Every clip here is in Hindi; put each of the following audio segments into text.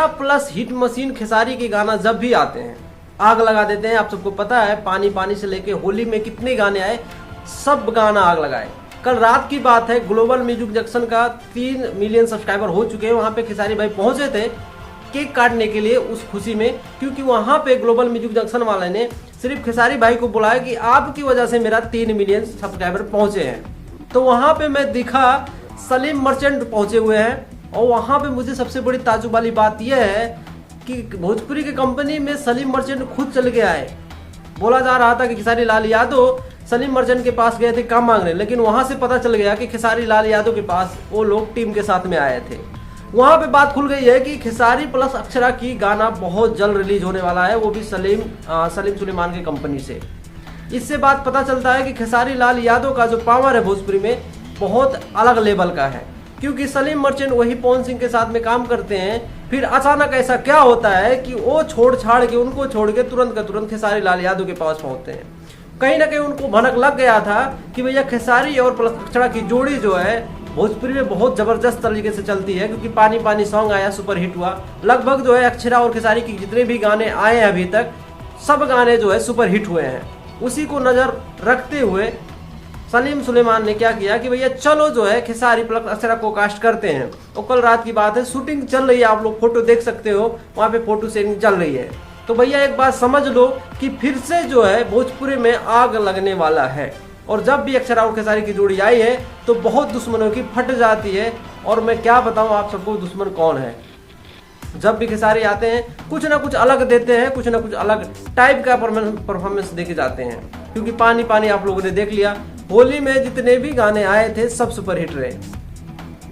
प्लस हिट मशीन खेसारी के गाना जब भी आते हैं आग लगा देते हैं। आप सबको पता है पानी पानी से लेके होली में कितने गाने आए, सब गाना आग लगाए। कल रात की बात है, ग्लोबल म्यूजिक जंक्शन का 3 मिलियन सब्सक्राइबर हो चुके हैं। वहां पे खेसारी भाई पहुंचे थे केक काटने के लिए उस खुशी में, क्योंकि वहां पे ग्लोबल म्यूजिक जंक्शन वाले ने सिर्फ खेसारी भाई को बुलाया कि आपकी वजह से मेरा 3 मिलियन सब्सक्राइबर पहुंचे हैं। तो वहां पे मैं दिखा सलीम मर्चेंट पहुंचे हुए हैं, और वहां पे मुझे सबसे बड़ी ताज्जुब वाली बात यह है कि भोजपुरी की कंपनी में सलीम मर्चेंट खुद चल के आए। बोला जा रहा था कि खेसारी लाल यादव सलीम मर्चेंट के पास गए थे काम मांगने, लेकिन वहां से पता चल गया कि खेसारी लाल यादव के पास वो लोग टीम के साथ में आए थे। वहां पे बात खुल गई है कि खेसारी प्लस अक्षरा की गाना बहुत जल्द रिलीज होने वाला है, वो भी सलीम सुलेमान की कंपनी से। इससे बात पता चलता है कि खेसारी लाल यादव का जो पावर है भोजपुरी में बहुत अलग लेवल का है, क्योंकि सलीम मर्चेंट वही पवन सिंह के साथ में काम करते हैं। फिर अचानक ऐसा क्या होता है कि वो छोड़ छाड़ के उनको छोड़ के तुरंत का तुरंत खेसारी लाल यादव के पास पहुंचते हैं। कहीं ना कहीं उनको भनक लग गया था कि भैया खेसारी और प्लस अक्षरा की जोड़ी जो है भोजपुरी में बहुत जबरदस्त तरीके से चलती है, क्योंकि पानी पानी सॉन्ग आया, सुपर हिट हुआ। लगभग जो है अक्षरा और खेसारी की जितने भी गाने आए हैं अभी तक सब गाने जो है सुपर हिट हुए हैं। उसी को नजर रखते हुए सलीम सुलेमान ने क्या किया कि भैया चलो जो है खेसारी प्लस अक्षरा को कास्ट करते हैं। तो कल रात की बात है, शूटिंग चल रही है, आप लोग फोटो देख सकते हो, वहां पे फोटो शेयरिंग चल रही है। तो भैया एक बात समझ लो कि फिर से जो है भोजपुरी में आग लगने वाला है। और जब भी अक्षरा और खेसारी की जोड़ी आई है तो बहुत दुश्मनों की फट जाती है। और मैं क्या बताऊं आप सबको दुश्मन कौन है। जब भी खेसारी आते हैं कुछ ना कुछ अलग देते हैं, कुछ ना कुछ अलग टाइप का परफॉर्मेंस देके जाते हैं। क्योंकि पानी पानी आप लोगों ने देख लिया, होली में जितने भी गाने आए थे सब सुपर हिट रहे।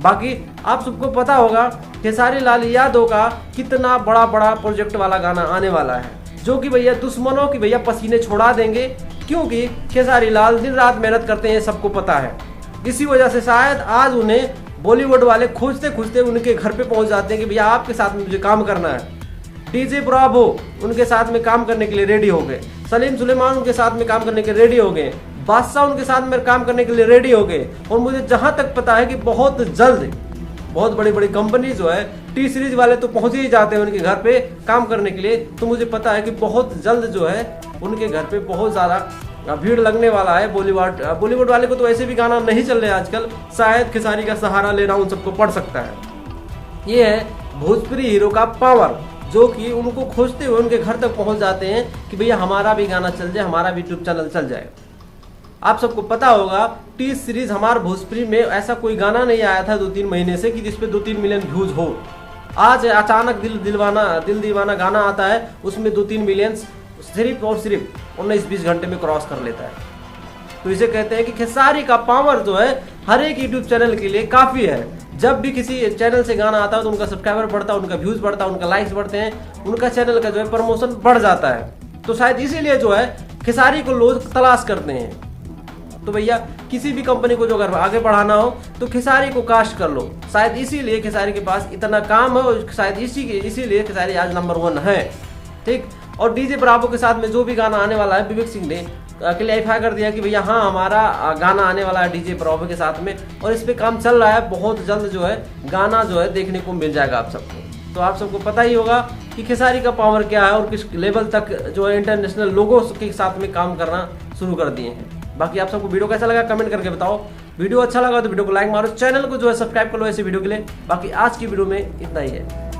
बाकी आप सबको पता होगा खेसारी लाल यादव का कितना बड़ा बड़ा प्रोजेक्ट वाला गाना आने वाला है, जो कि भैया दुश्मनों की भैया पसीने छोड़ा देंगे, क्योंकि खेसारी लाल दिन रात मेहनत करते हैं, सबको पता है। इसी वजह से शायद आज उन्हें बॉलीवुड वाले खोजते खोजते उनके घर पे पहुंच जाते हैं कि भैया आपके साथ में मुझे काम करना है। डीजे ब्रावो उनके साथ में काम करने के लिए रेडी हो गए, सलीम सुलेमान उनके साथ में काम करने के रेडी हो गए, बादशाह उनके साथ में काम करने के लिए रेडी हो गए। और मुझे जहां तक पता है कि बहुत जल्द बहुत बड़ी बड़ी कंपनी जो है टी सीरीज वाले तो पहुंच ही जाते हैं उनके घर पे काम करने के लिए। तो मुझे पता है कि बहुत जल्द जो है उनके घर पे बहुत ज़्यादा भीड़ लगने वाला है। बॉलीवुड वाले को तो ऐसे भी गाना नहीं चल रहे आजकल, शायद खेसारी का सहारा लेना उन सबको पड़ सकता है। ये है भोजपुरी हीरो का पावर, जो कि उनको खोजते हुए उनके घर तक पहुंच जाते हैं कि भैया हमारा भी गाना चल जाए, हमारा भी यूट्यूब चैनल चल जाए। आप सबको पता होगा टी सीरीज हमारे भोजपुरी में ऐसा कोई गाना नहीं आया था 2-3 महीने से कि जिसपे 2-3 मिलियन व्यूज हो। आज अचानक दिल दीवाना गाना आता है, उसमें 2-3 मिलियन सिर्फ और सिर्फ 19-20 घंटे में क्रॉस कर लेता है। तो इसे कहते हैं कि खेसारी का पावर जो है हर एक यूट्यूब चैनल के लिए काफी है। जब भी किसी चैनल से गाना आता है तो उनका सब्सक्राइबर बढ़ता है, उनका व्यूज बढ़ता है, उनका लाइक्स बढ़ते हैं, उनका चैनल का जो है प्रमोशन बढ़ जाता है। तो शायद इसीलिए जो है खेसारी को लोग तलाश करते हैं। तो भैया किसी भी कंपनी को जो अगर आगे बढ़ाना हो तो खेसारी को कास्ट कर लो। शायद इसीलिए खेसारी के पास इतना काम है, और शायद इसीलिए खेसारी आज नंबर 1 है। ठीक। और डीजे ब्रावो के साथ में जो भी गाना आने वाला है, विवेक सिंह ने क्लैरिफाई कर दिया कि भैया हाँ हमारा गाना आने वाला है डीजे ब्रावो के साथ में, और इस पे काम चल रहा है। बहुत जल्द जो है गाना जो है देखने को मिल जाएगा आप सबको। तो आप सबको पता ही होगा कि खेसारी का पावर क्या है और किस लेवल तक जो है इंटरनेशनल लोगों के साथ में काम करना शुरू कर दिए हैं। बाकी आप सबको वीडियो कैसा लगा कमेंट करके बताओ। वीडियो अच्छा लगा तो वीडियो को लाइक मारो, चैनल को जो है सब्सक्राइब कर लो ऐसे वीडियो के लिए। बाकी आज की वीडियो में इतना ही है।